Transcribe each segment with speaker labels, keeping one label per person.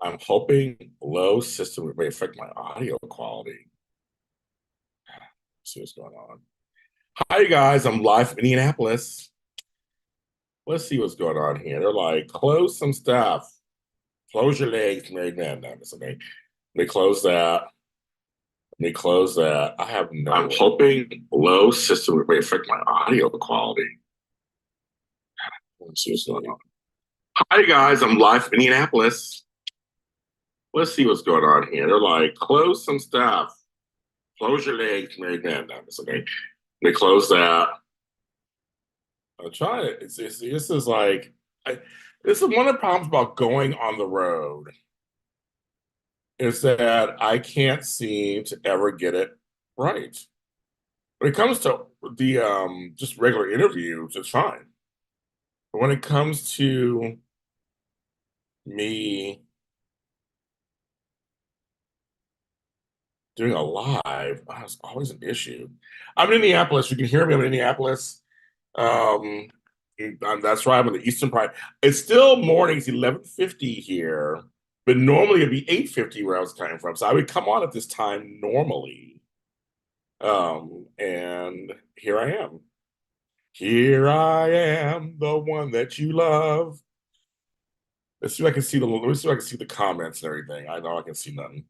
Speaker 1: I'm hoping low system may affect my audio quality. Let's see what's going on. Hi, guys. I'm live from Indianapolis. Let's see what's going on here. They're like, close some stuff. Close your legs, married man. No, that's okay. Let me close that. Let me close that. I have no. I'm hoping low system may affect my audio quality. Let's see what's going on. Hi, guys. I'm live from Indianapolis. Let's see what's going on here. They're like, close some stuff. Close your legs, married man. No, that's okay. Let me close that. I'm trying to. This is like, this is one of the problems about going on the road is that I can't seem to ever get it right. When it comes to the just regular interviews, it's fine. But when it comes to me doing a live, it's always an issue. I'm in Indianapolis. You can hear me. I'm in Indianapolis. Um, that's right. I'm in the Eastern part. It's still morning. It's 11:50 here, but normally it'd be 8:50 where I was coming from. So I would come on at this time normally. And here I am. Here I am, the one that you love. Let's see if I can see the. Let me see if I can see the comments and everything. I know I can see nothing.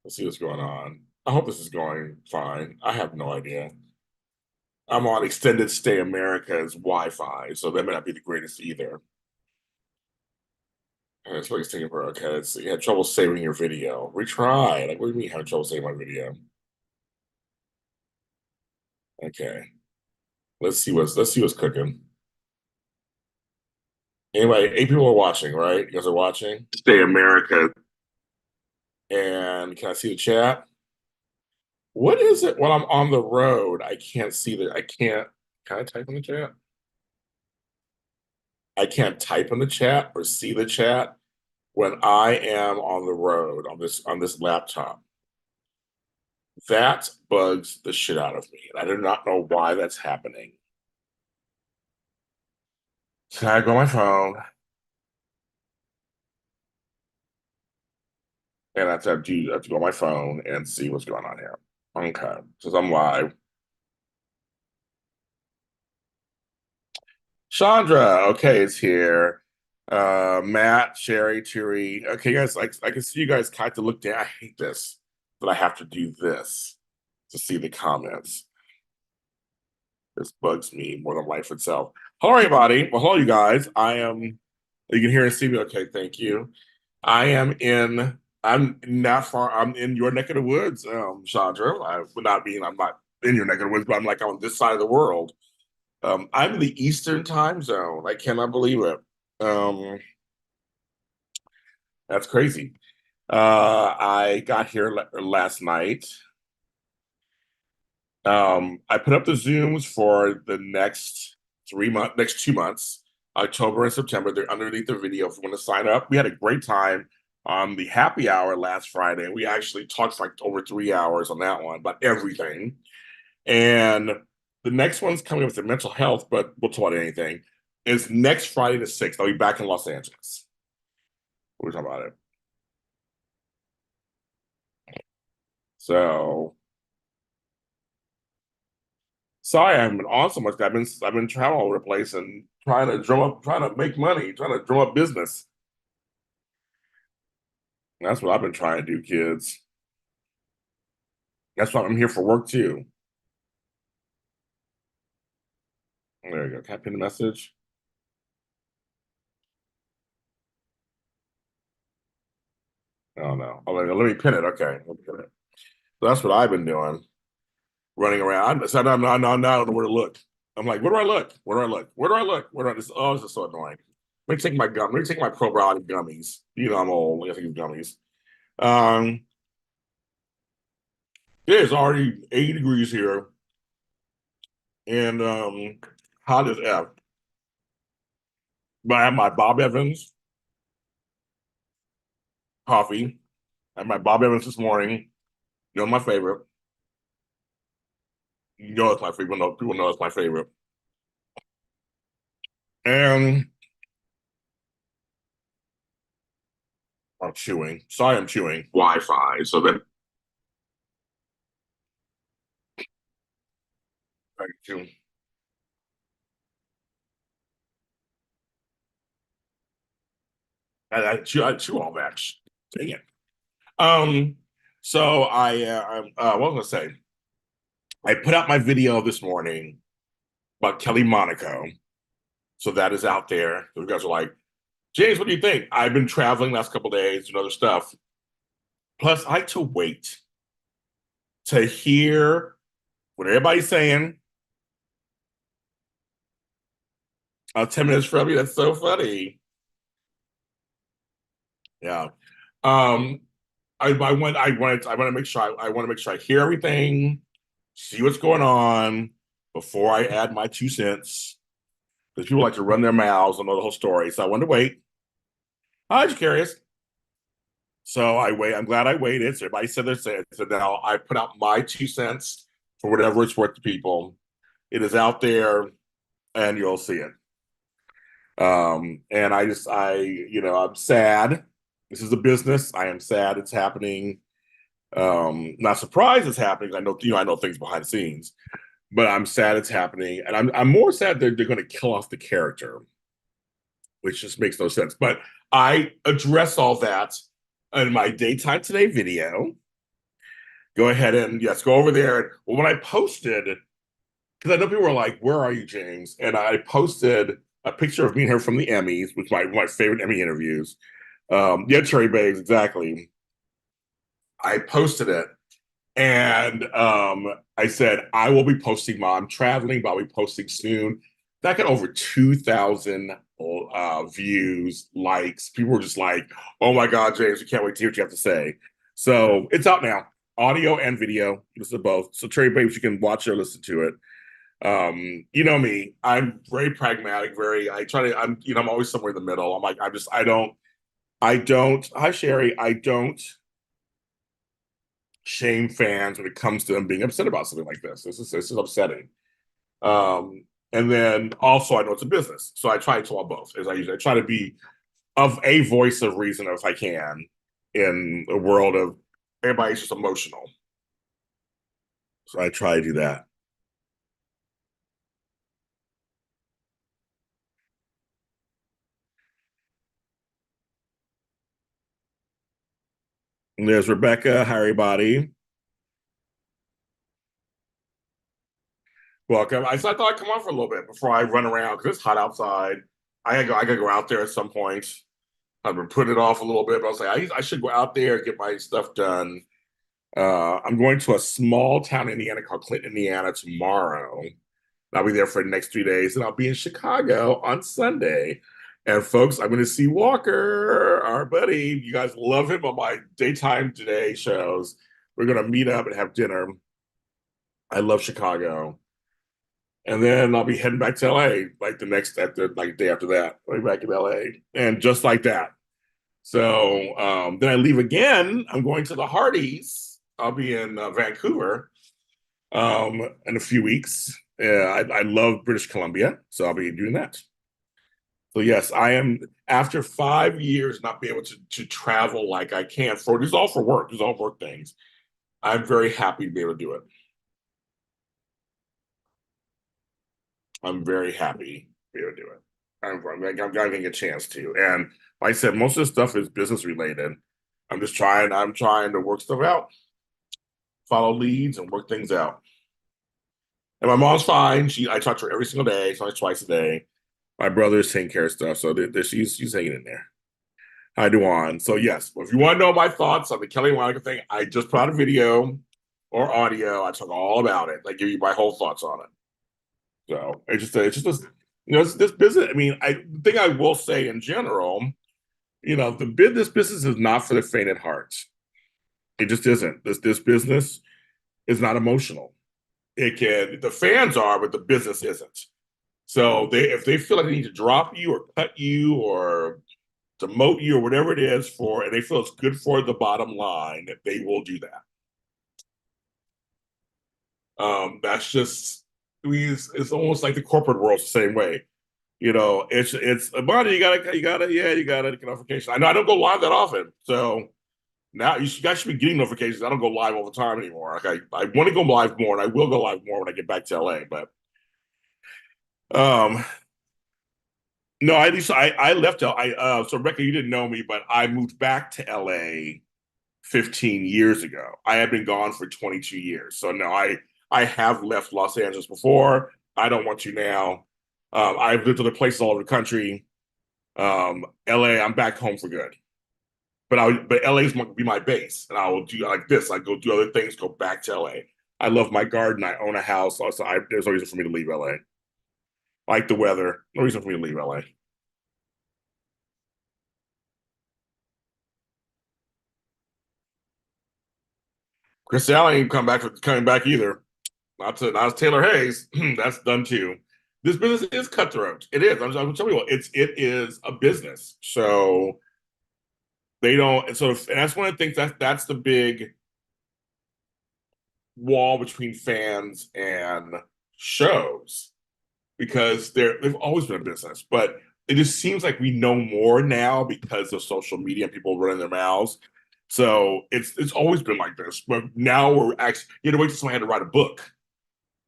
Speaker 1: Let's see what's going on. I hope this is going fine. I have no idea. I'm on Extended Stay America's Wi-Fi, so that may not be the greatest either. It's like taking for okay. Let's see. You had trouble saving your video. Retry. Like, what do you mean having trouble saving my video? Okay. Let's see what's cooking. Anyway, 8 people are watching, right? You guys are watching. Stay America. And can I see the chat? What is it when I'm on the road? I can't see the. I can't. Can I type in the chat? I can't type in the chat or see the chat when I am on the road on this laptop. That bugs the shit out of me. And I do not know why that's happening. So I go on my phone and I have to go on my phone and see what's going on here. Okay. Since I'm live. Chandra, okay, it's here. Matt, Sherry, Turi. Okay, guys, I can see you guys kind of look down. I hate this, but I have to do this to see the comments. This bugs me more than life itself. Hello, everybody. Well, hello, you guys. You can hear and see me. Okay, thank you. I'm not far. I'm in your neck of the woods, Chandra. I'm not in your neck of the woods, but I'm like on this side of the world. I'm in the Eastern time zone. I cannot believe it. Um, that's crazy. I got here last night. I put up the Zooms for the next 2 months, October and September. They're underneath the video if you want to sign up. We had a great time on the happy hour last Friday. We actually talked for like over 3 hours on that one about everything. And the next one's coming up with the mental health, but we'll talk about anything. Is next Friday the 6th. I'll be back in Los Angeles. We're talking about it. So sorry I haven't been on so much. I've been traveling all over the place and trying to make money, trying to drum up business. And that's what I've been trying to do, kids. That's why I'm here for work too. There you go. Can I pin the message? Oh no. Oh, let me pin it. Okay. Let me pin it. So that's what I've been doing, running around. So I'm not, I don't know where to look. I'm like, where do I look? Where do I look? Where do I look? Where do I this? Oh, this is so annoying. Let me take my gum. Let me take my probiotic gummies. You know I'm old. I think it's gummies. Um, it is already 80 degrees here and hot as F. But I have my Bob Evans coffee. I had my Bob Evans this morning. You know my favorite. You know it's my favorite. People know it's my favorite. And I'm chewing. Sorry, I'm chewing. Wi-Fi. So that I chew. I chew all that. Dang it. Um. So what was I gonna say? I put out my video this morning about Kelly Monaco. So that is out there. You guys are like, James, what do you think? I've been traveling last couple of days and other stuff. Plus, I like to wait to hear what everybody's saying. 10 minutes from you. That's so funny. Yeah. Um, I want to make sure I want to make sure I hear everything, see what's going on before I add my 2 cents. Because people like to run their mouths and know the whole story. So I wanted to wait. I was curious. So I wait. I'm glad I waited. So everybody said their say. So now I put out my 2 cents for whatever it's worth to people. It is out there, and you'll see it. And I'm sad. This is a business. I am sad it's happening. Not surprised it's happening. I know things behind the scenes, but I'm sad it's happening, and I'm more sad they're going to kill off the character, which just makes no sense. But I address all that in my daytime today video. Go ahead and yes, go over there. Well, when I posted, because I know people were like, "Where are you, James?" And I posted a picture of me and her from the Emmys, which my favorite Emmy interviews. Yeah, Cherry Babes, exactly. I posted it, and I said I will be posting. I'm traveling, but I'll be posting soon. That got over 2,000 views, likes. People were just like, "Oh my God, James, we can't wait to hear what you have to say." So it's out now, audio and video. Listen to both. So Cherry Babes, you can watch it or listen to it. You know me, I'm very pragmatic, I try to, I'm always somewhere in the middle. I'm like, hi Sherry, I don't shame fans when it comes to them being upset about something like this. This is upsetting. Um, and then also I know it's a business. So I try to tell both as I try to be of a voice of reason if I can in a world of everybody's just emotional. So I try to do that. And there's Rebecca. Hi, everybody. Welcome. I thought I'd come on for a little bit before I run around because it's hot outside. I gotta go out there at some point. I've been putting it off a little bit, but I was like, I should go out there and get my stuff done. I'm going to a small town in Indiana called Clinton, Indiana tomorrow. I'll be there for the next 3 days, and I'll be in Chicago on Sunday. And folks, I'm going to see Walker, our buddy. You guys love him on my daytime today shows. We're going to meet up and have dinner. I love Chicago. And then I'll be heading back to LA like the next after like day after that. I'll be back in LA. And just like that. So then I leave again. I'm going to the Hardys. I'll be in Vancouver in a few weeks. I love British Columbia, so I'll be doing that. So yes, I am after 5 years not being able to travel like I can for this is all for work. This is all work things. I'm very happy to be able to do it. I'm very happy to be able to do it. I'm getting a chance to. And like I said, most of the stuff is business related. I'm trying to work stuff out, follow leads and work things out. And my mom's fine. I talk to her every single day, sometimes twice a day. My brother's taking care of stuff, so she's hanging in there. I do on. So yes, if you want to know my thoughts on the Kelly Monica thing, I just put out a video or audio. I talk all about it. I give you my whole thoughts on it. So it's just this, this business. I mean, the thing I will say in general, this business is not for the faint at heart. It just isn't. This business is not emotional. The fans are, but the business isn't. So if they feel like they need to drop you or cut you or demote you or whatever it is and they feel it's good for the bottom line, they will do that. That's just it's almost like the corporate world's the same way. It's money. You gotta get notifications. I know I don't go live that often, so now you guys should be getting notifications. I don't go live all the time anymore. Like I want to go live more, and I will go live more when I get back to LA. But um, no, at least I left. So Rebecca, you didn't know me, but I moved back to LA 15 years ago. I had been gone for 22 years. So no, I have left Los Angeles before. I don't want to now. I've lived other places all over the country. LA, I'm back home for good. But LA is going to be my base, and I will do like this. I go do other things, go back to LA. I love my garden. I own a house. So there's no reason for me to leave LA. I like the weather. No reason for me to leave LA. Chris Allen ain't coming back either. Not Taylor Hayes. That's done too. This business is cutthroat. It is. I'm telling you, it is a business. So they don't. And that's one of the things that's the big wall between fans and shows because they've always been a business, but it just seems like we know more now because of social media and people running their mouths. So it's always been like this, but now we're actually you had to wait till someone had to write a book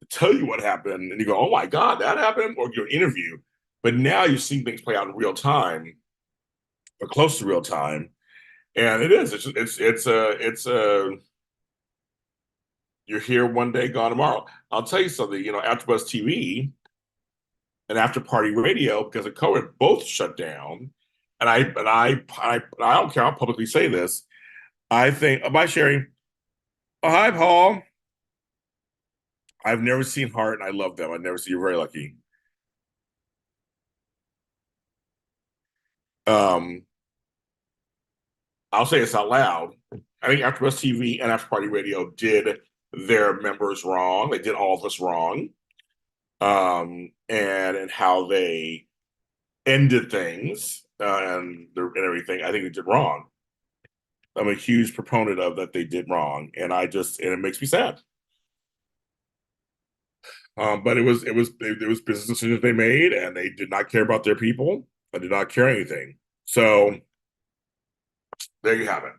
Speaker 1: to tell you what happened, and you go, "Oh my God, that happened," or your interview. But now you're seeing things play out in real time or close to real time, and it is. It's a you're here one day, gone tomorrow. I'll tell you something. AfterBuzz TV and After Party Radio, because of COVID, both shut down. And I don't care. I'll publicly say this. I think. Bye, Sherry. Oh, hi, Paul. I've never seen Heart, and I love them. I've never seen. You're very lucky. Um, I'll say this out loud. I think AfterBuzz TV and After Party Radio did their members wrong. They did all of us wrong. And how they ended things and everything. I think they did wrong. I'm a huge proponent of that they did wrong, and it makes me sad. But it was business decisions they made, and they did not care about their people. I did not care anything. So there you have it.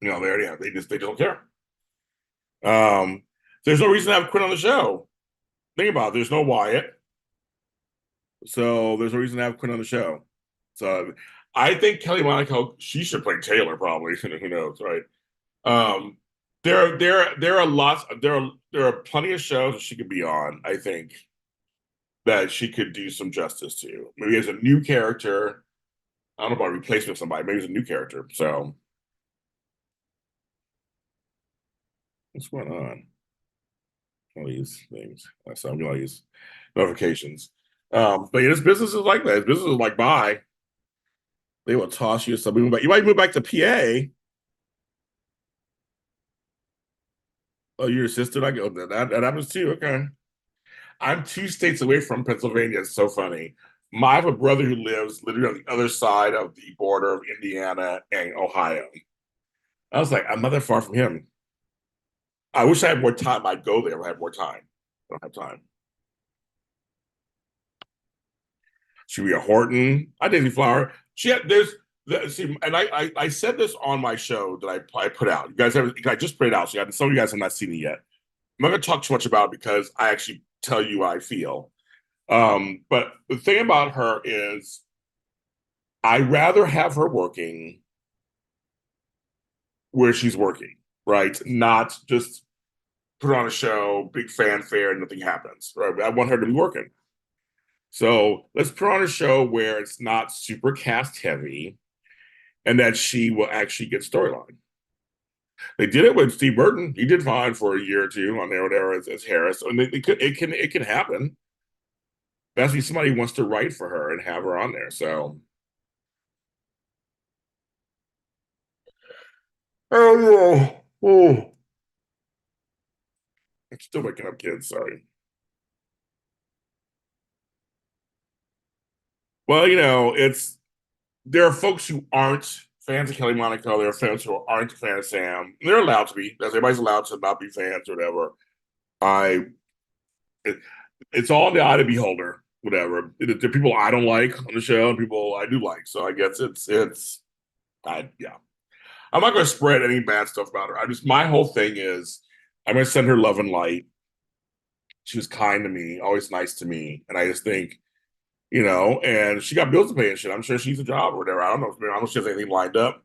Speaker 1: They already have. They don't care. Um, there's no reason to have Quinn on the show. Think about it. There's no Wyatt, so there's no reason to have Quinn on the show. So I think Kelly Monaco, she should play Taylor probably. Who knows, right? Um, there are lots. There are plenty of shows that she could be on. I think that she could do some justice to. Maybe as a new character. I don't know about replacement of somebody. Maybe as a new character. So what's going on? All these things. So I'm gonna use notifications. But yeah, this business is like that. This business is like bye. They will toss you something. You might move back to PA. Oh, you're a sister? I go that happens too. Okay. I'm 2 states away from Pennsylvania. It's so funny. I have a brother who lives literally on the other side of the border of Indiana and Ohio. I was like, I'm not that far from him. I wish I had more time. I'd go there if I had more time. I don't have time. Should be a Horton. I Daisy Flower. See, and I said this on my show that I put out. You guys have I just put it out, so some of you guys have not seen it yet. I'm not going to talk too much about it because I actually tell you what I feel. But the thing about her is, I'd rather have her working where she's working, right? Not just put on a show, big fanfare, and nothing happens, right? I want her to be working. So let's put on a show where it's not super cast heavy and that she will actually get storyline. They did it with Steve Burton. He did fine for a year or two on there, whatever, as Harris. And it can happen. That's when somebody wants to write for her and have her on there. So, oh, oh, I'm still waking up, kids. Sorry. Well, there are folks who aren't fans of Kelly Monaco. There are fans who aren't fans of Sam. They're allowed to be. Everybody's allowed to not be fans or whatever. I, it, it's all in the eye of the beholder. whatever. There are people I don't like on the show and people I do like. So I guess yeah. I'm not going to spread any bad stuff about her. My whole thing is I'm going to send her love and light. She was kind to me, always nice to me. And I just think, and she got bills to pay and shit. I'm sure she's a job or whatever. I don't know. I don't know if she has anything lined up.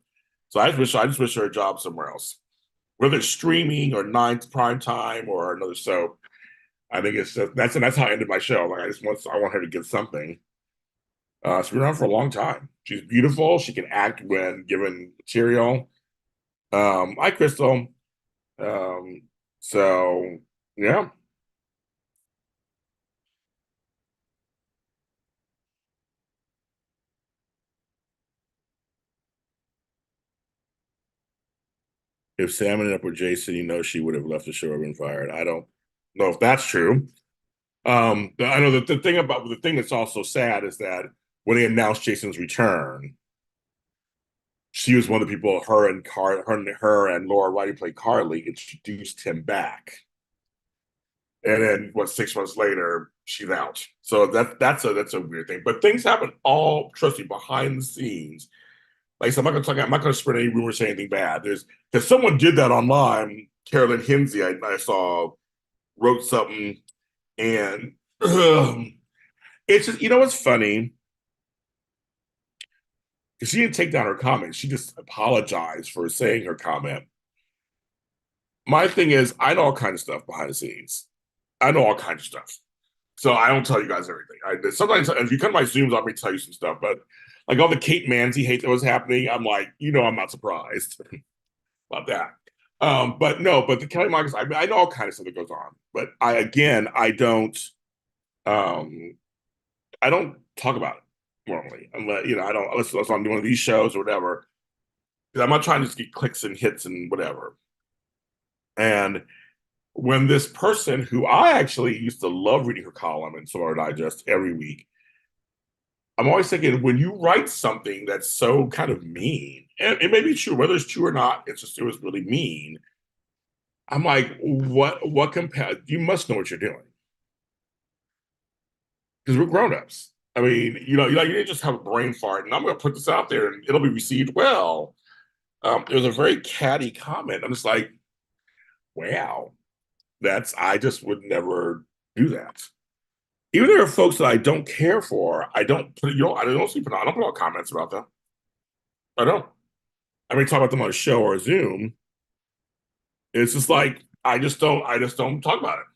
Speaker 1: So I just wish her a job somewhere else, whether it's streaming or nine prime time or another soap. I think it's just, that's how I ended my show. Like I want her to get something. She's been around for a long time. She's beautiful. She can act when given material. Hi, Crystal. Um, so yeah, if Sam ended up with Jason, she would have left the show or been fired. I don't know if that's true. I know that the thing that's also sad is that when they announced Jason's return, she was one of the people. Her and Laura White, who played Carly, introduced him back, and then 6 months later, she's out. So that's a weird thing. But things happen all trust me behind the scenes. Like I said, I'm not gonna spread any rumors, say anything bad. Because someone did that online. Carolyn Hinsey, I saw wrote something, and it's just what's funny. Because she didn't take down her comment. She just apologized for saying her comment. My thing is, I know all kinds of stuff behind the scenes. I know all kinds of stuff. So I don't tell you guys everything. Sometimes if you come to my Zooms, I'll tell you some stuff. But like all the Kate Manzi hate that was happening, I'm like, I'm not surprised about that. But no, but the Kelly Marcus, I know all kinds of stuff that goes on. But um, I don't talk about it normally, unless I don't unless I'm doing one of these shows or whatever. Because I'm not trying to just get clicks and hits and whatever. And when this person who I actually used to love reading her column in Solar Digest every week, I'm always thinking when you write something that's so kind of mean, and it may be true, whether it's true or not, it was really mean. I'm like, what you must know what you're doing. Because we're grown-ups. I mean, you didn't just have a brain fart, and I'm gonna put this out there and it'll be received well. It was a very catty comment. I'm just like, wow, I just would never do that. Even there are folks that I don't care for, I don't put I don't put out comments about them. I don't. I mean, talk about them on a show or a Zoom. It's just like I just don't talk about it.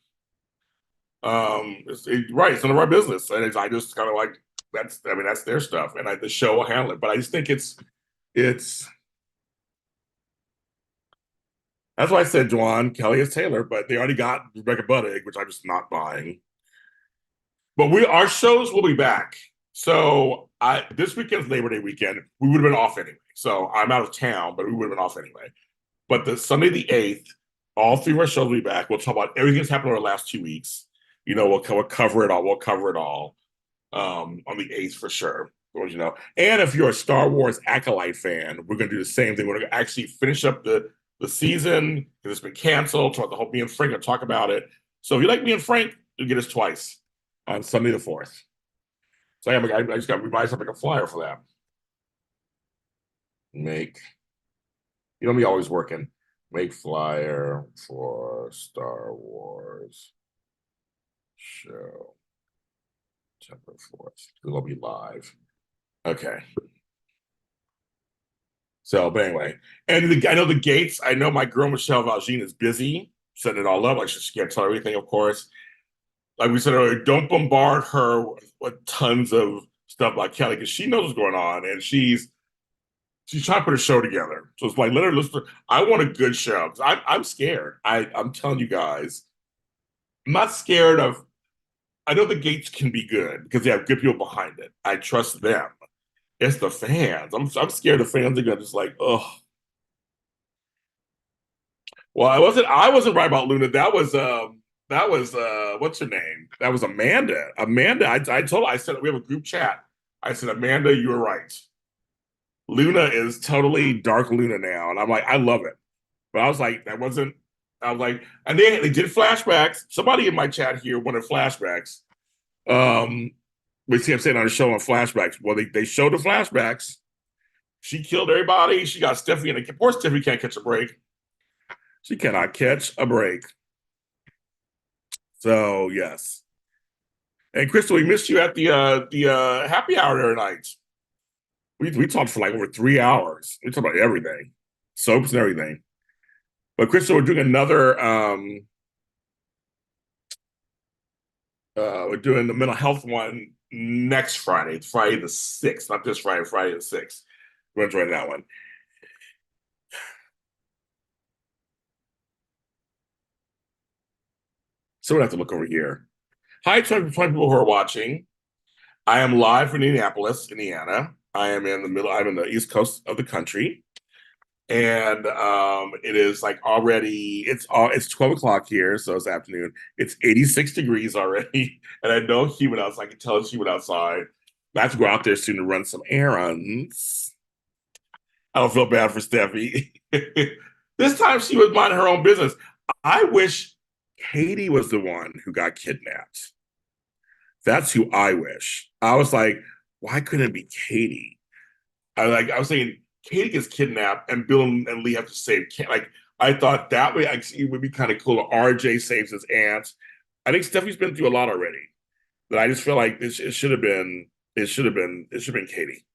Speaker 1: Right, it's none of our business, and I just kind of like that's their stuff, and the show will handle it. But I just think it's that's why I said Juwan Kelly is Taylor, but they already got Rebecca Budig, which I'm just not buying. But our shows will be back. So this weekend's Labor Day weekend. We would have been off anyway. So I'm out of town, but we would have been off anyway. But the Sunday the 8th, all three of our shows will be back. We'll talk about everything that's happened over the last 2 weeks. We'll cover it all. We'll cover it all on the 8th for sure. And if you're a Star Wars acolyte fan, we're going to do the same thing. We're going to actually finish up the season because it's been canceled. Talk the whole me and Frank will talk about it. So if you like me and Frank, you'll get us twice on Sunday the 4th. So I just got to revise something like a flyer for that. Me always working. Make flyer for Star Wars show September 4th. It'll be live. Okay. So, but anyway, and I know the gates. I know my girl Michelle Valjean is busy setting it all up. Like she can't tell everything, of course. Like we said earlier, don't bombard her with tons of stuff like Kelly because she knows what's going on and she's trying to put a show together. So it's like let her listen. I want a good show. I'm scared. I'm telling you guys, I'm not scared of. I know the gates can be good because they have good people behind it. I trust them. It's the fans. I'm scared the fans are gonna just like, oh. Well, I wasn't right about Luna. That was what's her name? That was Amanda. Amanda, I told her, I said we have a group chat. I said, Amanda, you were right. Luna is totally dark Luna now. And I'm like, I love it. But I was like, I was like, and they did flashbacks. Somebody in my chat here wanted flashbacks. Um, We see him saying on the show on flashbacks. Well, they showed the flashbacks. She killed everybody. She got Stephanie, and poor Stephanie can't catch a break. She cannot catch a break. So yes. And Crystal, we missed you at the happy hour the other night. We talked for like over 3 hours. We talked about everything, soaps and everything. But Crystal, we're doing another. We're doing the mental health one next Friday. It's Friday the 6th, not this Friday. Friday the 6th. We're enjoying that one. So we have to look over here. Hi, 20 people who are watching. I am live from Indianapolis, Indiana. I am in the middle. I'm in the east coast of the country, and it is like already. It's 12 o'clock here, so it's afternoon. It's 86 degrees already, and I know humid outside. I can tell it's humid outside. I have to go out there soon to run some errands. I don't feel bad for Steffi. This time she was minding her own business. I wish Katie was the one who got kidnapped. That's who I wish. I was like, why couldn't it be Katie? I was saying Katie gets kidnapped and Bill and Lee have to save. Like I thought that way actually it would be kind of cool. RJ saves his aunt. I think Steffi's been through a lot already. But I just feel like it should have been. It should have been Katie.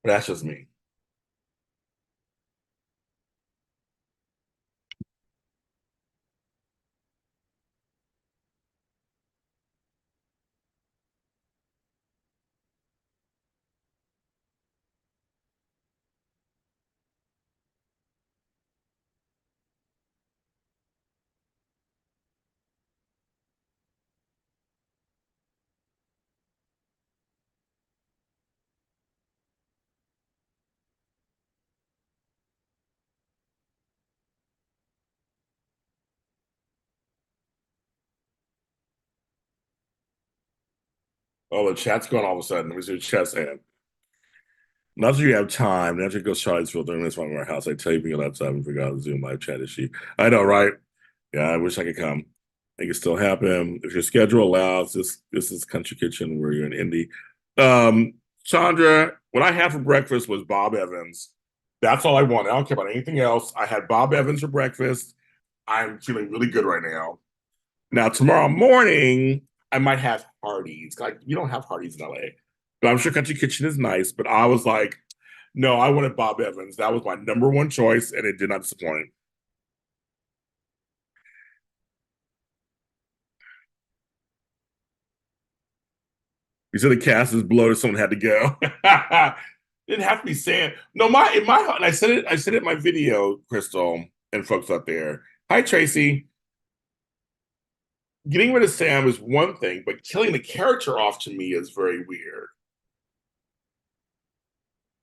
Speaker 1: But that's just me. Oh, the chat's going all of a sudden. Let me see what the chat's saying. Not that you have time. Not that you go Charlottesville during this one in our house. I tell you, people outside and forgot to Zoom live chat issue. I know, right? Yeah, I wish I could come. It can still happen if your schedule allows. This is Country Kitchen where you're in Indy. Chandra, what I had for breakfast was Bob Evans. That's all I wanted. I don't care about anything else. I had Bob Evans for breakfast. I'm feeling really good right now. Now tomorrow morning, I might have Hardee's. Like you don't have Hardee's in LA, but I'm sure Country Kitchen is nice. But I was like, no, I wanted Bob Evans. That was my number one choice, and it did not disappoint. You said the cast is bloated, someone had to go. Didn't have to be Sam. No, my in my and I said it in my video, Crystal, and folks out there. Hi, Tracy. Getting rid of Sam is one thing, but killing the character off to me is very weird.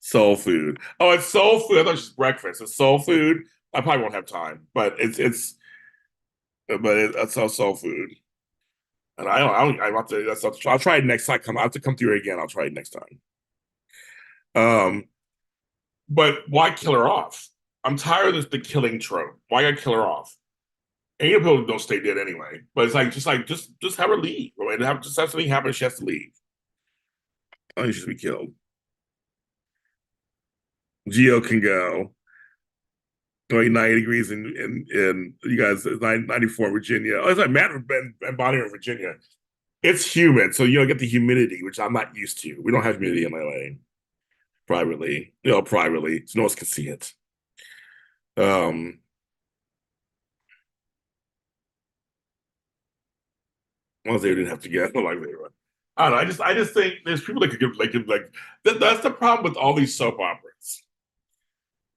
Speaker 1: Soul food. Oh, it's soul food. I thought it was just breakfast. It's soul food. I probably won't have time, but it's all soul food. And I'm about to. I'll try it next time. I have to come through again. I'll try it next time. Um, but why kill her off? I'm tired of the killing trope. Why gotta kill her off? And people don't stay dead anyway. But it's just have her leave. Right? Just have something happen. She has to leave. I think she should be killed. Geo can go. 90 degrees in you guys 94 Virginia. Oh, it's like Matt and Bonnie in Virginia. It's humid, so you don't get the humidity, which I'm not used to. We don't have humidity in LA privately, privately, so no one can see it. Um, Once they didn't have to get like they were. I don't know. I just think there's people that could that's the problem with all these soap operas.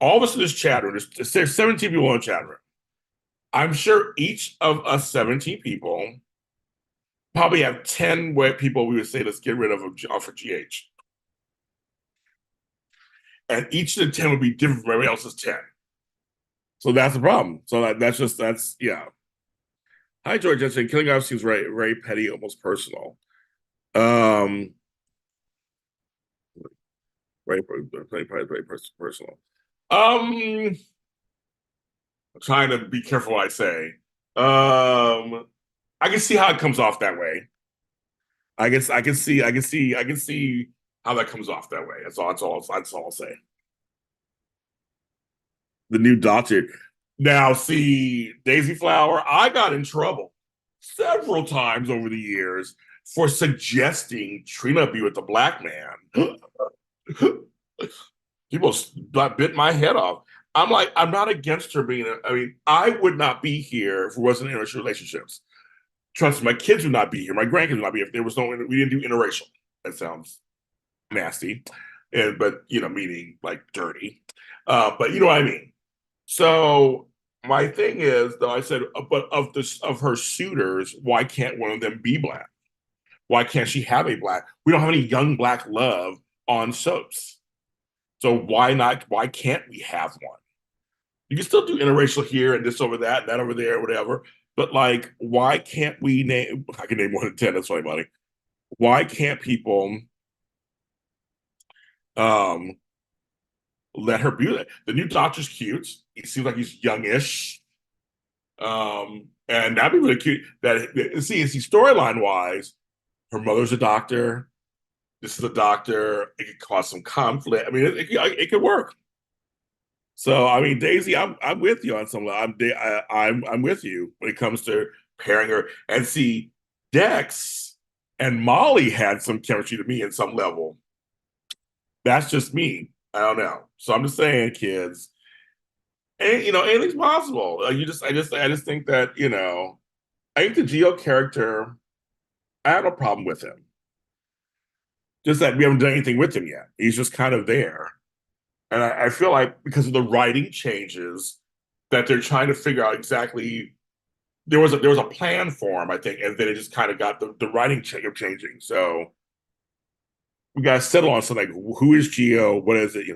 Speaker 1: All of us in this chat room, there's 17 people in the chat room. I'm sure each of us 17 people probably have 10 people we would say let's get rid of for GH. And each of the 10 would be different from everybody else's 10. So that's the problem. So that's yeah. Hi, George. I said killing off seems very petty, almost personal. Um, very personal. I'm trying to be careful what I say. I can see how it comes off that way. I can see how that comes off that way. That's all I'll say. The new doctor. Now, see, Daisy Flower, I got in trouble several times over the years for suggesting Trina be with the black man. People bit my head off. I'm like, I'm not against her being. I mean, I would not be here if it wasn't interracial relationships. Trust me, my kids would not be here. My grandkids would not be here if there was no. We didn't do interracial. That sounds nasty, and but meaning like dirty. But you know what I mean. So my thing is, though, I said, but of her suitors, why can't one of them be black? Why can't she have a black? We don't have any young black love on soaps. So why not? Why can't we have one? You can still do interracial here and this over that, and that over there, whatever. But like, why can't we name? I can name more than 10. That's funny, buddy. Why can't people um let her be that? The new doctor's cute. He seems like he's youngish. And that'd be really cute. See, storyline wise, her mother's a doctor. This is a doctor. It could cause some conflict. I mean, it could work. So, I mean, Daisy, I'm with you on some. I'm with you when it comes to pairing her. And see, Dex and Molly had some chemistry to me in some level. That's just me. I don't know. So I'm just saying, kids, and anything's possible. I just think that I think the Geo character, I have no problem with him. Just that we haven't done anything with him yet. He's just kind of there. And I feel like because of the writing changes, that they're trying to figure out exactly there was a plan for him, I think, and then it just kind of got the writing changing. So we got to settle on something like who is Geo? What is it?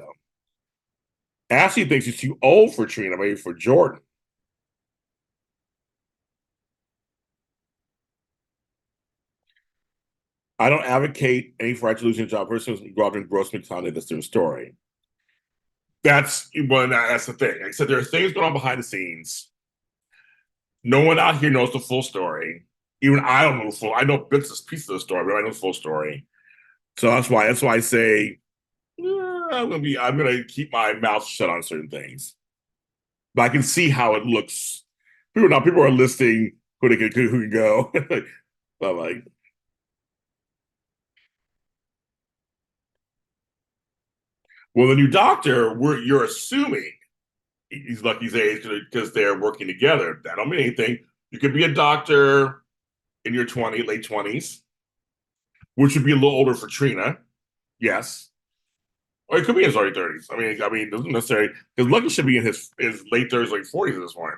Speaker 1: Ashley thinks he's too old for Trina, maybe for Jordan. I don't advocate any for right to losing a job. Person involved in gross misconduct. That's their story. That's the thing. Like I said, there are things going on behind the scenes. No one out here knows the full story. Even I don't know the full. I know bits and pieces of the story, but I know the full story. So that's why I say I'm gonna keep my mouth shut on certain things. But I can see how it looks. People are listing who can go. But like, well, the new doctor, you're assuming he's lucky his age because they're working together. That don't mean anything. You could be a doctor in your late 20s, which would be a little older for Trina. Yes. Or it could be in his early 30s. I mean, it doesn't necessarily because Lucky should be in his late 30s, like 40s at this point.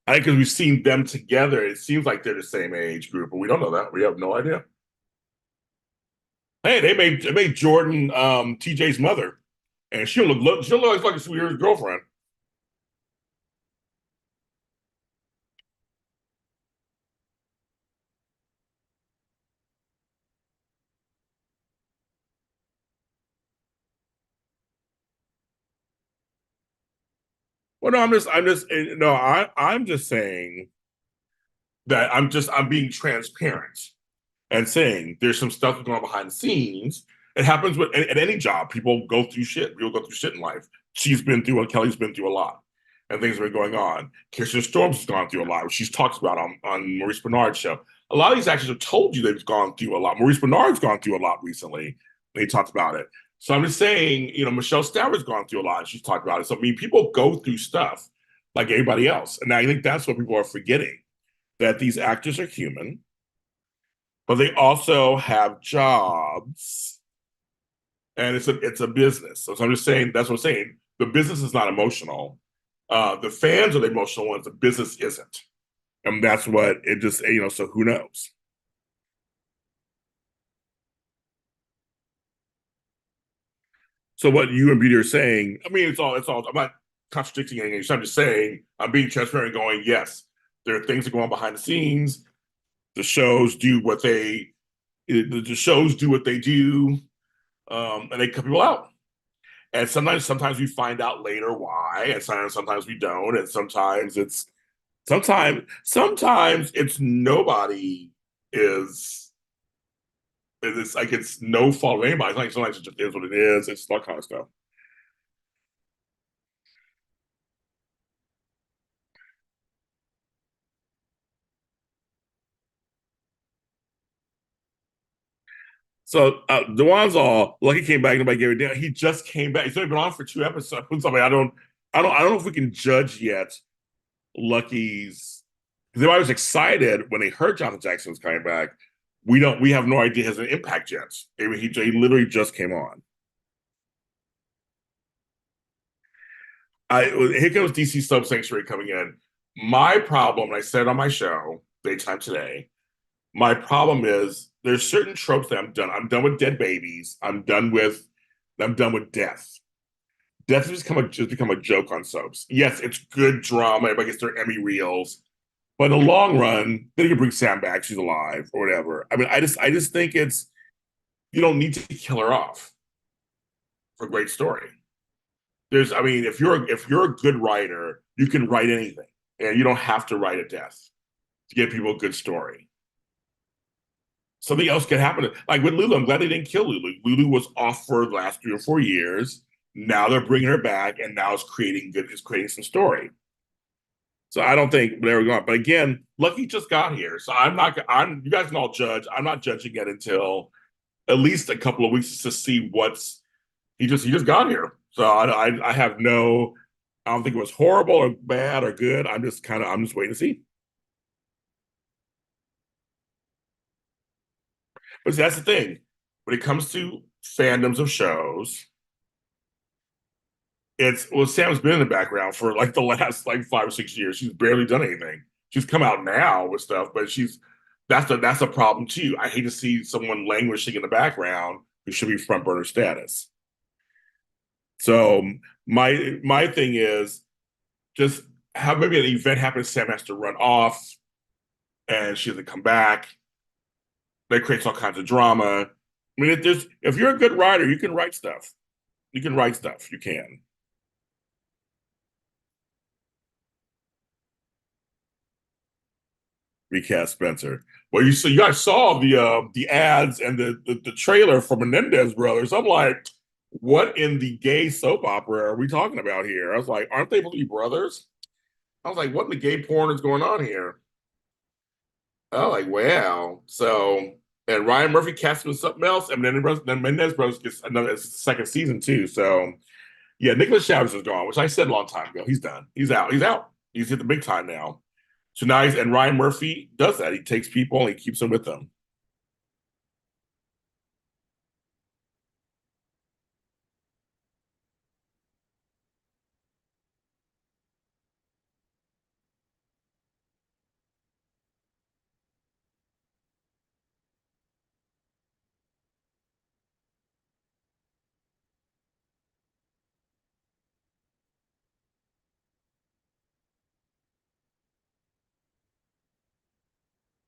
Speaker 1: I think because we've seen them together, it seems like they're the same age group, but we don't know that. We have no idea. Hey, they made Jordan TJ's mother, and she'll look like a sweetheart girlfriend. Well, no, I'm just saying that I'm being transparent and saying there's some stuff going on behind the scenes. It happens at any job. People go through shit. People go through shit in life. Kelly's been through a lot, and things have been going on. Kirsten Storms has gone through a lot, which she's talked about on Maurice Bernard's show. A lot of these actors have told you they've gone through a lot. Maurice Bernard's gone through a lot recently. And he talked about it. So I'm just saying, Michelle Stour's gone through a lot. And she's talked about it. So I mean, people go through stuff like everybody else, and I think that's what people are forgetting that these actors are human, but they also have jobs, and it's a business. So I'm just saying that's what I'm saying. The business is not emotional. The fans are the emotional ones. The business isn't, and that's what it just So who knows? So what you and Beauty are saying? I mean, it's all. I'm not contradicting anything. So I'm just saying I'm being transparent, going yes. There are things that go on behind the scenes. The shows do what they do, and they cut people out. And sometimes we find out later why, and sometimes we don't, and sometimes it's nobody is it's like it's no fault of anybody. It's like sometimes it just is what it is. It's that kind of stuff. So Dewan's all lucky came back. Nobody gave a damn. He just came back. He's only been on for 2 episodes. I mean, I don't know if we can judge yet. Lucky's because everybody was excited when they heard Jonathan Jackson was coming back. We have no idea has an impact yet. I mean, he literally just came on. Here comes DC Sub Sanctuary coming in. My problem, and I said on my show, Daytime Today, my problem is there's certain tropes that I'm done. I'm done with dead babies. I'm done with death. Death has just become a joke on soaps. Yes, it's good drama. Everybody gets their Emmy reels. But in the long run, then you can bring Sam back, she's alive, or whatever. I mean, I just think it's you don't need to kill her off for a great story. I mean, if you're a good writer, you can write anything, and you don't have to write a death to give people a good story. Something else can happen. Like with Lulu, I'm glad they didn't kill Lulu. Lulu was off for the last 3 or 4 years. Now they're bringing her back, and now it's creating some story. So I don't think they were going. But again, Lucky just got here, so I'm not. I'm you guys can all judge. I'm not judging it until at least a couple of weeks to see what's he just got here. So I have no. I don't think it was horrible or bad or good. I'm just waiting to see. But see, that's the thing. When it comes to fandoms of shows, Sam's been in the background for like the last like 5 or 6 years. She's barely done anything. She's come out now with stuff, but that's a problem too. I hate to see someone languishing in the background who should be front burner status. So my thing is just have maybe an event happen, Sam has to run off and she doesn't come back. That creates all kinds of drama. I mean, if you're a good writer, you can write stuff. You can write stuff. You can. Recast Spencer. Well, you guys saw the ads and the trailer for Menendez Brothers. I'm like, what in the gay soap opera are we talking about here? I was like, aren't they supposed to be brothers? I was like, what in the gay porn is going on here? Oh, like wow. So and Ryan Murphy cast him in something else, and then Menendez Brothers gets another second season too. So yeah, Nicholas Chavez is gone, which I said a long time ago. He's done. He's out. He's out. He's hit the big time now. So now and Ryan Murphy does that. He takes people and he keeps them with them.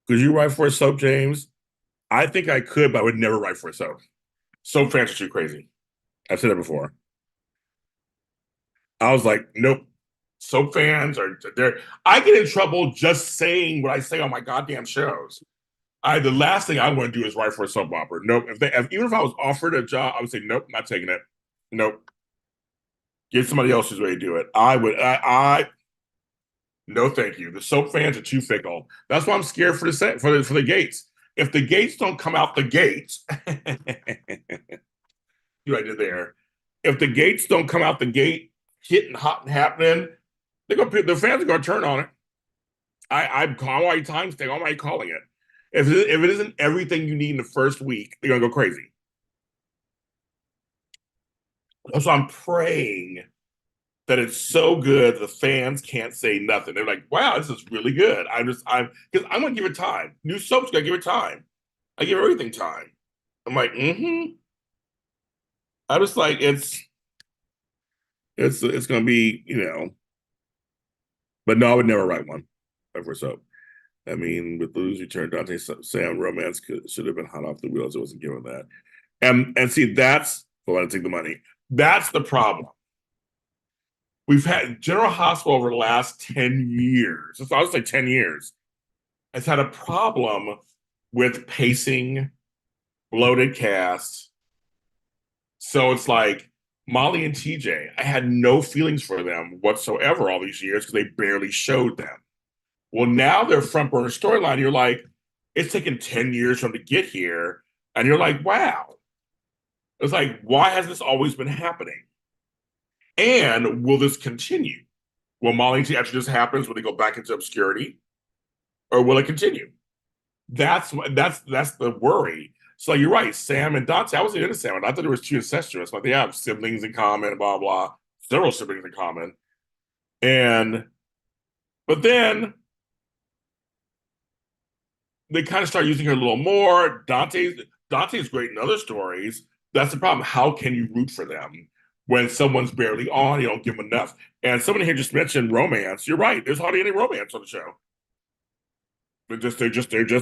Speaker 1: Could you write for a soap, James? I think I could, but I would never write for a soap. Soap fans are too crazy. I've said it before. I was like, nope. Soap fans are there. I get in trouble just saying what I say on my goddamn shows. The last thing I want to do is write for a soap opera. Nope. Even if I was offered a job, I would say nope, not taking it. Nope. Get somebody else who's ready to do it. I no, thank you. The soap fans are too fickle. That's why I'm scared for the set for the gates. If the gates don't come out the gates, you right there. If the gates don't come out the gate, hitting hot and happening, the fans are gonna turn on it. I'm already time staying. I'm already calling it. If it isn't everything you need in the first week, they're gonna go crazy. So I'm praying that it's so good the fans can't say nothing. They're like, "Wow, this is really good." Because I'm gonna give it time. New soaps gotta give it time. I give everything time. I'm like, mm-hmm. I just like it's gonna be but no, I would never write one for soap. I mean, with Lou's return, Dante Sam should have been hot off the wheels. It wasn't given that. And see, that's well, I take the money. That's the problem. We've had General Hospital over the last 10 years. So I would say 10 years. Has had a problem with pacing, bloated cast. So it's like Molly and TJ, I had no feelings for them whatsoever all these years because they barely showed them. Well, now they're front burner storyline. You're like, it's taken 10 years for them to get here. And you're like, wow. It's like, why has this always been happening? And will this continue? Will Molly and TJ actually just happens when they go back into obscurity? Or will it continue? That's the worry. So you're right, Sam and Dante. I wasn't into Sam, and I thought it was too incestuous. Like they have siblings in common, blah blah, several siblings in common, and but then they kind of start using her a little more. Dante's great in other stories. That's the problem. How can you root for them when someone's barely on? You don't give them enough. And someone here just mentioned romance. You're right. There's hardly any romance on the show. There just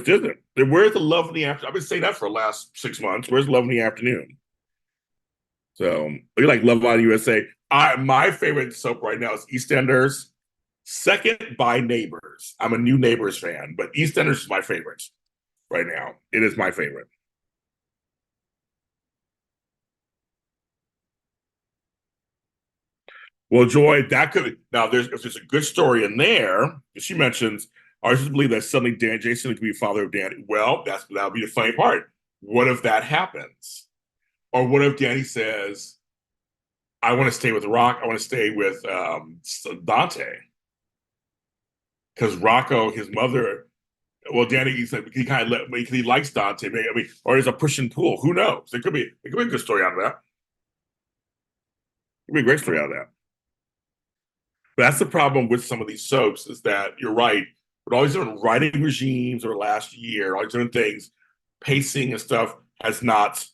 Speaker 1: isn't. Where's the love in the afternoon? I've been saying that for the last 6 months. Where's love in the afternoon? So you like Love Island USA. My favorite soap right now is EastEnders. Second by Neighbors. I'm a new Neighbors fan, but EastEnders is my favorite right now. It is my favorite. Well, Joy, that could now. If there's a good story in there. She mentions, I just believe that suddenly Dan Jason could be father of Danny. Well, that'll be the funny part. What if that happens? Or what if Danny says, I want to stay with Rock. I want to stay with Dante because Rocco, his mother. Well, Danny, he kind of he likes Dante. Maybe, I mean, or there's a push and pull. Who knows? It could be a good story out of that. It could be a great story out of that. But that's the problem with some of these soaps is that you're right. With all these different writing regimes over the last year, all these different things, pacing and stuff has not.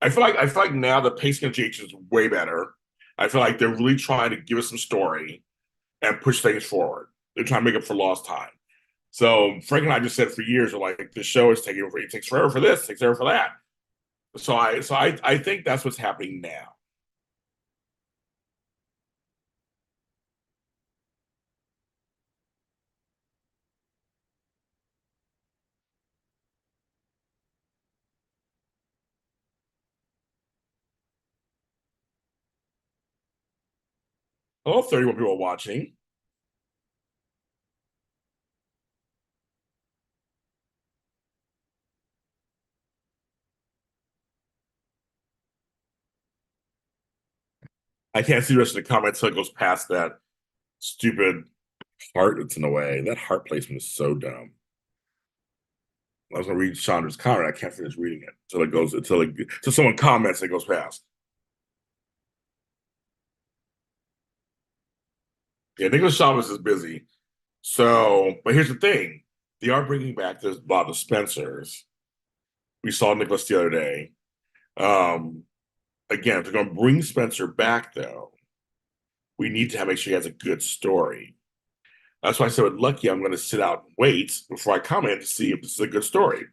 Speaker 1: I feel like now the pacing of JH is way better. I feel like they're really trying to give us some story and push things forward. They're trying to make up for lost time. So Frank and I just said for years, are like the show is taking over. It takes forever for this, takes forever for that. So I think that's what's happening now. Oh, 31 people watching. I can't see the rest of the comments until it goes past that stupid heart that's in the way. That heart placement is so dumb. I was gonna read Chandra's comment. I can't finish reading it until someone comments and it goes past. Yeah, Nicholas Chavez is busy. So, but here's the thing: they are bringing back this a lot of Spencers. We saw Nicholas the other day. Um, Again, if they're going to bring Spencer back, though, we need to make sure he has a good story. That's why I said with Lucky, I'm going to sit out and wait before I comment to see if this is a good story.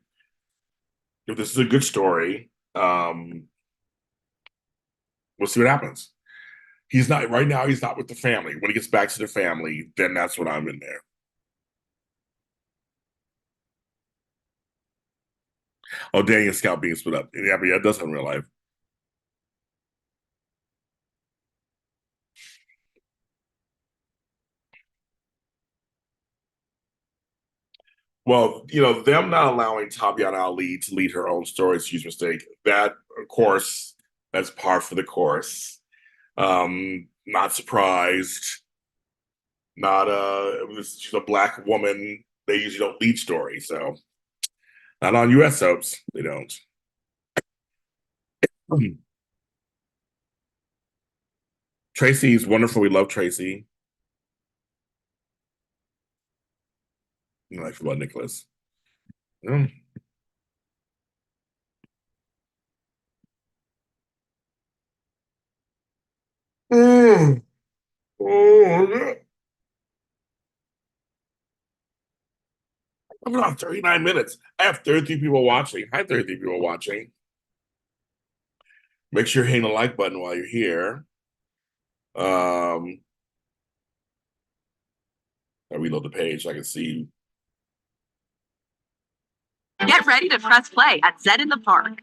Speaker 1: If this is a good story, we'll see what happens. He's not right now. He's not with the family. When he gets back to the family, then that's when I'm in there. Oh, Danny and Scout being split up. Yeah, but yeah, it does in real life. Well, them not allowing Tabiana Ali to lead her own story is a huge mistake. That, of course, that's par for the course. Not surprised. Not she's a black woman. They usually don't lead stories, so not on U.S. soaps. They don't. Tracy's wonderful. We love Tracy. Like about Nicholas. Mm. Mm. Oh, I'm on 39 minutes. I have 33 people watching. Hi, 33 people watching. Make sure you're hitting the like button while you're here. I reload the page so I can see.
Speaker 2: Get ready to press play at Zed in the Park.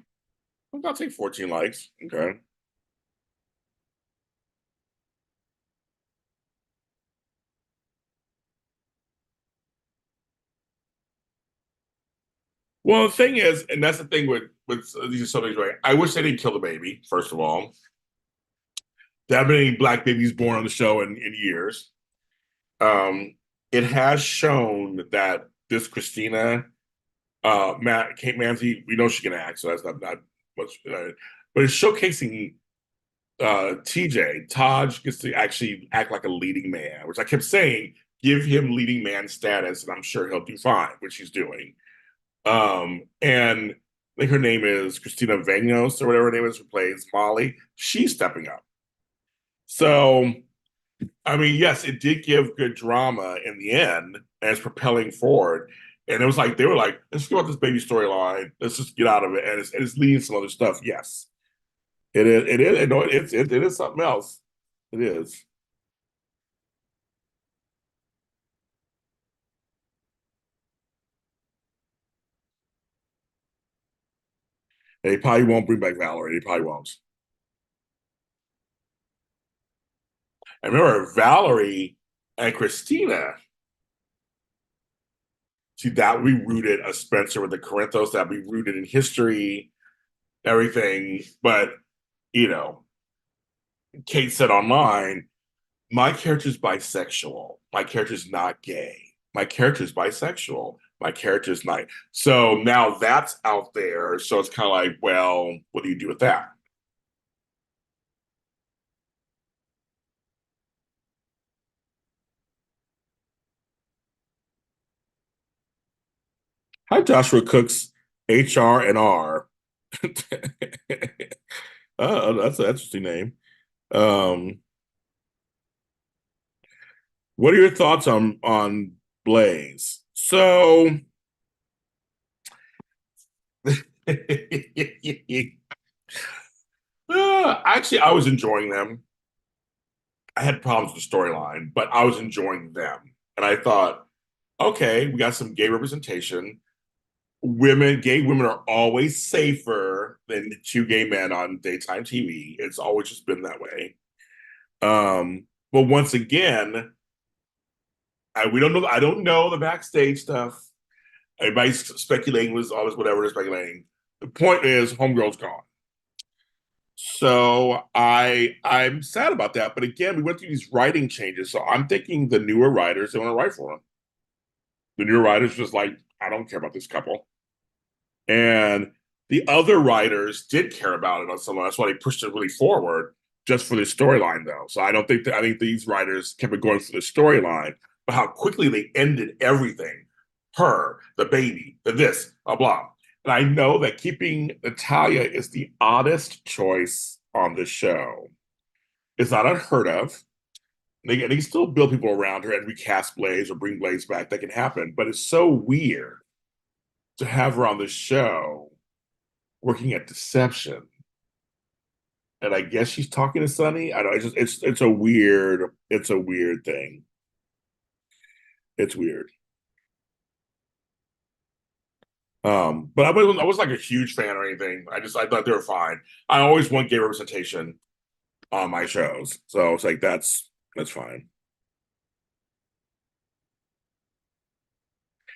Speaker 1: I'll take 14 likes. Okay. Well, the thing is, and that's the thing with these subjects, right? I wish they didn't kill the baby, first of all. There haven't been any black babies born on the show in years. Um, it has shown that this Christina, Kate Manzi, we know she can act, so that's not much. But it's showcasing Taj gets to actually act like a leading man, which I kept saying, give him leading man status, and I'm sure he'll do fine, which he's doing. And I think her name is Christina Vegnos or whatever her name is, who plays Molly. She's stepping up. So, I mean, yes, it did give good drama in the end, and it's propelling forward. And it was like they were like, let's get about this baby storyline. Let's just get out of it, and it's leading some other stuff. Yes, it is. It is. No, it is something else. It is. They probably won't bring back Valerie. They probably won't. I remember Valerie and Christina. See, that we rooted a Spencer with the Corinthos, that we rooted in history, everything. But, you know, Kate said online, my character's bisexual. My character's not gay. My character's bisexual. My character's not. So now that's out there. So it's kind of like, well, what do you do with that? Hi, Joshua Cook's HR and R. Oh, that's an interesting name. Um, what are your thoughts on Blaze? So actually, I was enjoying them. I had problems with the storyline, but I was enjoying them. And I thought, okay, we got some gay representation. Gay women are always safer than two gay men on daytime TV. It's always just been that way. But once again, we don't know. I don't know the backstage stuff. Everybody's speculating was always whatever they're speculating. The point is, Homegirl's gone. So I'm sad about that. But again, we went through these writing changes. So I'm thinking the newer writers, they want to write for them. The newer writers just like, I don't care about this couple. And the other writers did care about it on some level. That's why they pushed it really forward just for the storyline, though. So I don't think I think these writers kept it going for the storyline, but how quickly they ended everything. Her, the baby, the this, blah blah. And I know that keeping Natalia is the oddest choice on the show. It's not unheard of. They can still build people around her and recast Blaze or bring Blaze back. That can happen, but it's so weird to have her on the show working at Deception. And I guess she's talking to Sunny. I don't. It's a weird thing. It's weird. But I was like a huge fan or anything. I thought they were fine. I always want gay representation on my shows, so it's like that's fine.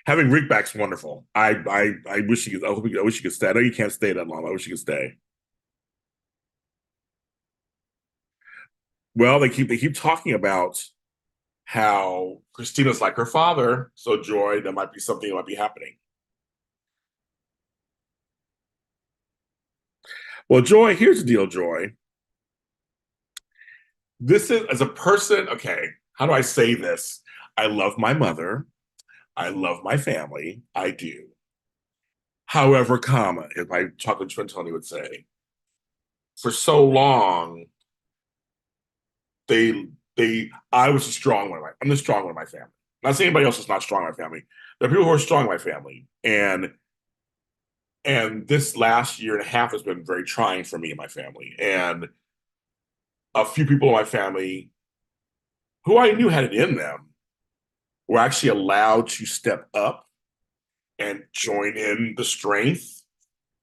Speaker 1: Having Rick back's wonderful. I wish he could. I wish he could stay. I know you can't stay that long. I wish he could stay. Well, they keep talking about how Christina's like her father. So Joy, there might be something that might be happening. Well, Joy, here's the deal, Joy. This is as a person, okay, how do I say this? I love my mother. I love my family. I do. However, comma, if my chocolate twin Tony would say, for so long, I was a strong one. I'm the strong one in my family. I'm not saying anybody else is not strong in my family. There are people who are strong in my family. And And this last year and a half has been very trying for me and my family. And a few people in my family who I knew had it in them were actually allowed to step up and join in the strength.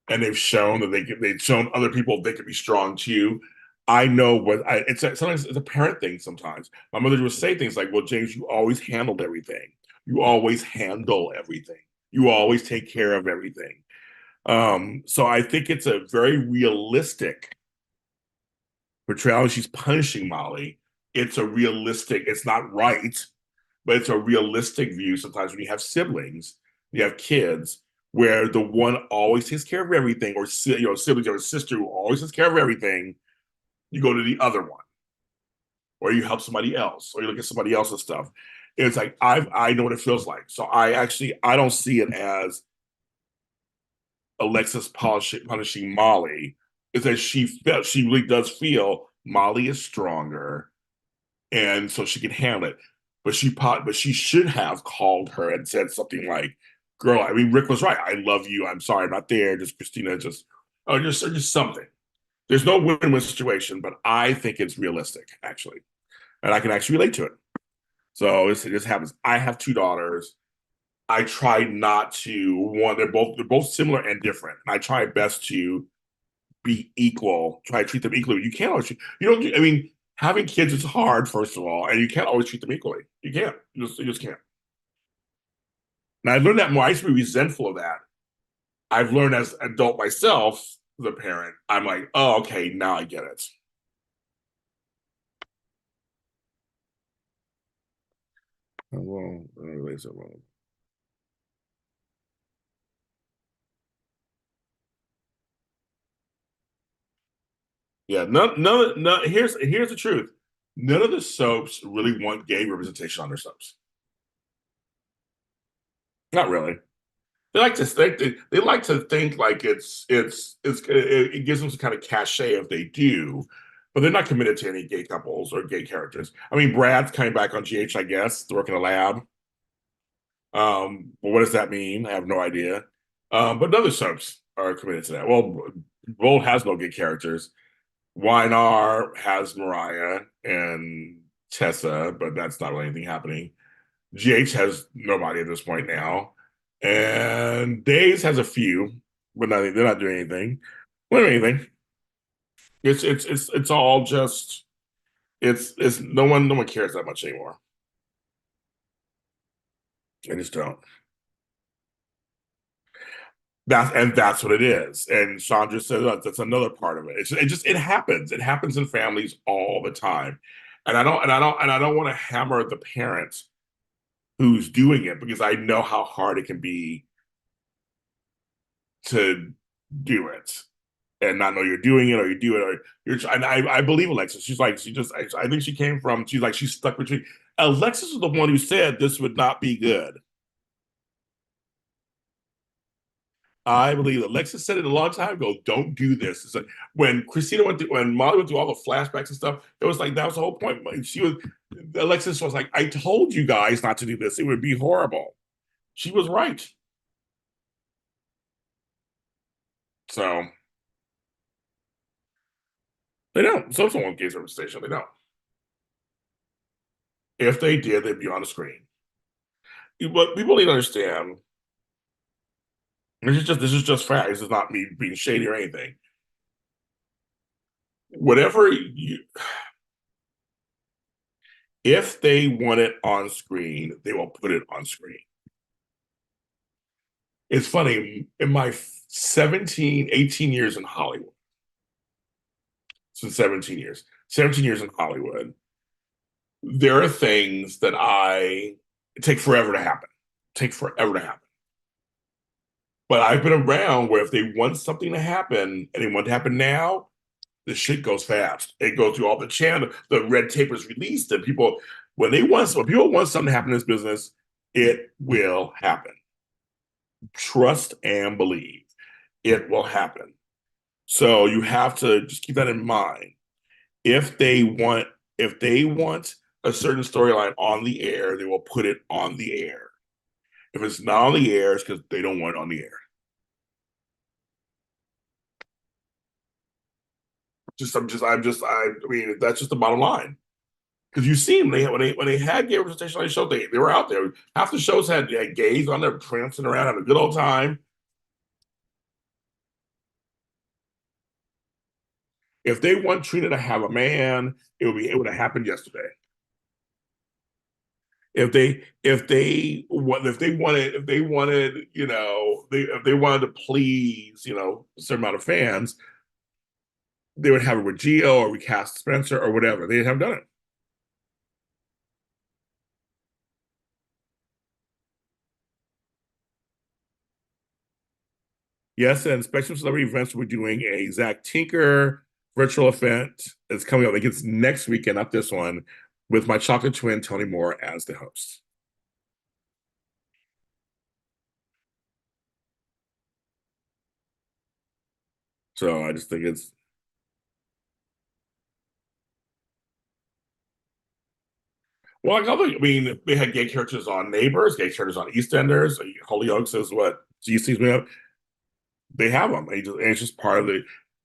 Speaker 1: And they've shown that they've shown other people they can be strong too. I know sometimes it's a parent thing sometimes. My mother would say things like, well, James, you always handled everything. You always handle everything. You always take care of everything. So I think it's a very realistic portrayal. She's punishing Molly. It's not right, but it's a realistic view sometimes when you have siblings, you have kids where the one always takes care of everything, or siblings or a sister who always takes care of everything, you go to the other one, or you help somebody else, or you look at somebody else's stuff. It's like I know what it feels like. So I don't see it as Alexis punishing Molly. Is that she really does feel Molly is stronger, and so she can handle it. But she should have called her and said something like, "Girl, I mean, Rick was right. I love you. I'm sorry I'm not there. Just Christina, just something." There's no win-win situation, but I think it's realistic actually, and I can actually relate to it. So this happens. I have two daughters. I try not to one. They're both similar and different. And I try best to be equal. Try to treat them equally. You can't always. You don't. I mean, having kids is hard, first of all, and you can't always treat them equally. You can't. You just can't. And I learned that more. I used to be resentful of that. I've learned as an adult myself, as a parent, I'm like, oh, okay, now I get it. Well, yeah, no. Here's the truth. None of the soaps really want gay representation on their soaps. Not really. They like to think like it gives them some kind of cachet if they do, but they're not committed to any gay couples or gay characters. I mean, Brad's coming back on GH, I guess, to work in a lab. But what does that mean? I have no idea. But other soaps are committed to that. Well, Bold has no gay characters. YNR has Mariah and Tessa, but that's not really anything happening. GH has nobody at this point now. And Days has a few, but they're not doing anything. Not doing anything. It's all just it's no one cares that much anymore. I just don't. That's what it is. And Chandra said that's another part of it. It happens. It happens in families all the time. And I don't want to hammer the parent who's doing it because I know how hard it can be to do it and not know you're doing it or you do it or you're. And I believe Alexis. I think she came from. She's like she's stuck between. Alexis was the one who said this would not be good. I believe Alexis said it a long time ago. Don't do this. It's like when Molly went through all the flashbacks and stuff. It was like that was the whole point. Alexis was like, I told you guys not to do this. It would be horrible. She was right. So they don't. So someone gave her a station. They don't. If they did, they'd be on the screen. What people need to understand. This is just fact. This is not me being shady or anything. Whatever you, if they want it on screen, they will put it on screen. It's funny, in my 17, 18 years in Hollywood, since 17 years in Hollywood, there are things that I take forever to happen. Take forever to happen. But I've been around where if they want something to happen and they want it to happen now, the shit goes fast. It goes through all the channel, the red tape is released, and when people want something to happen in this business, it will happen. Trust and believe it will happen. So you have to just keep that in mind. If they want, if they want a certain storyline on the air, they will put it on the air. If it's not on the air, it's because they don't want it on the air. I mean, that's just the bottom line. Because you see them, when they had gay representation on the show, they were out there. Half the shows had gays on there prancing around, having a good old time. If they want Trina to have a man, it would have happened yesterday. If they wanted, if they wanted to please, a certain amount of fans, they would have it with Gio or recast Spencer or whatever. They have done it. Yes, and Spectrum Celebrity Events, we're doing a Zach Tinker virtual event. It's coming up. I think it's next weekend, not this one, with my chocolate twin, Tony Moore, as the host. So I just think it's, well, like I mean, they had gay characters on Neighbors, gay characters on EastEnders. Hollyoaks is what GC's me up. They have them. It's just part of the.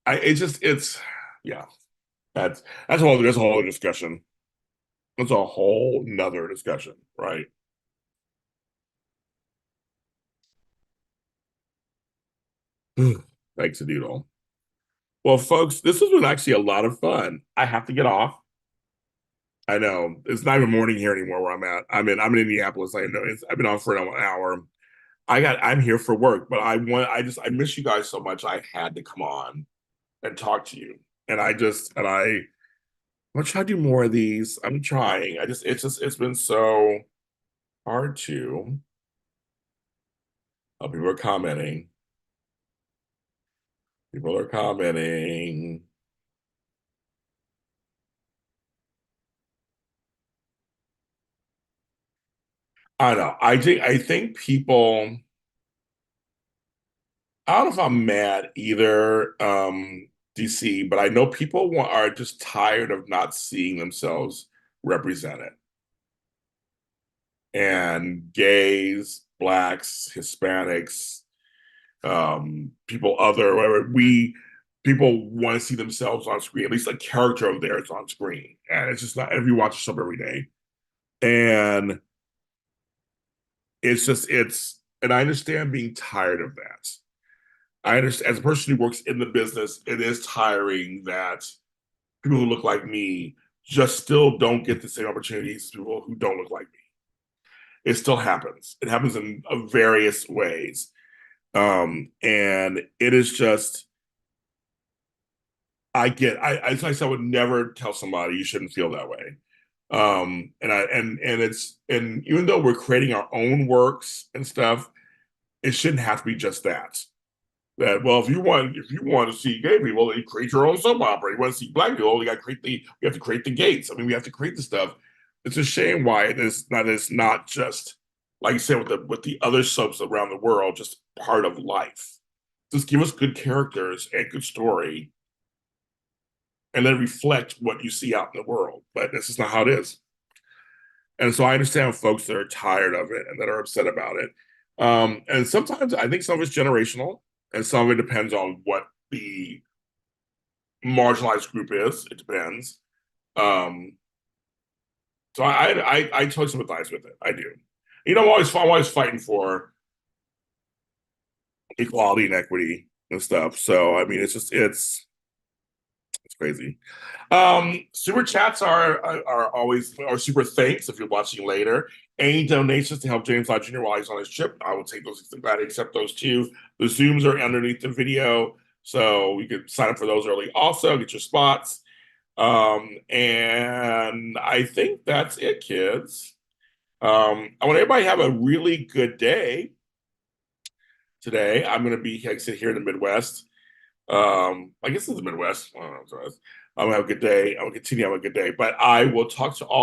Speaker 1: It's yeah. That's that's a whole other discussion. That's a whole nother discussion, right? Thanks a doodle. Well, folks, this has been actually a lot of fun. I have to get off. I know it's not even morning here anymore where I'm at. I'm in Indianapolis. I know I've been on for an hour. I'm here for work, but I miss you guys so much. I had to come on and talk to you. I'm gonna try to do more of these. I'm trying. It's been so hard to. People are commenting. People are commenting. I don't know. I think people. I don't know if I'm mad either, DC, but I know are just tired of not seeing themselves represented. And gays, blacks, Hispanics, people other whatever people want to see themselves on screen, at least a character of theirs on screen. And it's just not every watch a show every day. And and I understand being tired of that. I understand as a person who works in the business, it is tiring that people who look like me just still don't get the same opportunities as people who don't look like me. It still happens. It happens in various ways. And it is just, as I said, I would never tell somebody you shouldn't feel that way. And even though we're creating our own works and stuff, it shouldn't have to be just that. That well, if you want to see gay people, then you create your own soap opera. You want to see black people, you have to create the gates. I mean, we have to create the stuff. It's a shame why it's not just like you said with the other soaps around the world, just part of life. Just give us good characters and good story, and then reflect what you see out in the world. But this is not how it is. And so I understand folks that are tired of it and that are upset about it. And sometimes I think some of it's generational, and some of it depends on what the marginalized group is. It depends. Um, so I totally sympathize with it. I do. I'm always fighting for equality and equity and stuff. So I mean, it's crazy. Super chats are always, or super thanks if you're watching later. Any donations to help James Lott Jr. while he's on his trip, I will take those. Glad to accept those too. The Zooms are underneath the video, so you can sign up for those early. Also, get your spots. And I think that's it, kids. I want everybody to have a really good day today. I'm going to be, like I said, here in the Midwest. I guess it's the Midwest. I don't know. I'm gonna have a good day. I will continue to have a good day. But I will talk to all.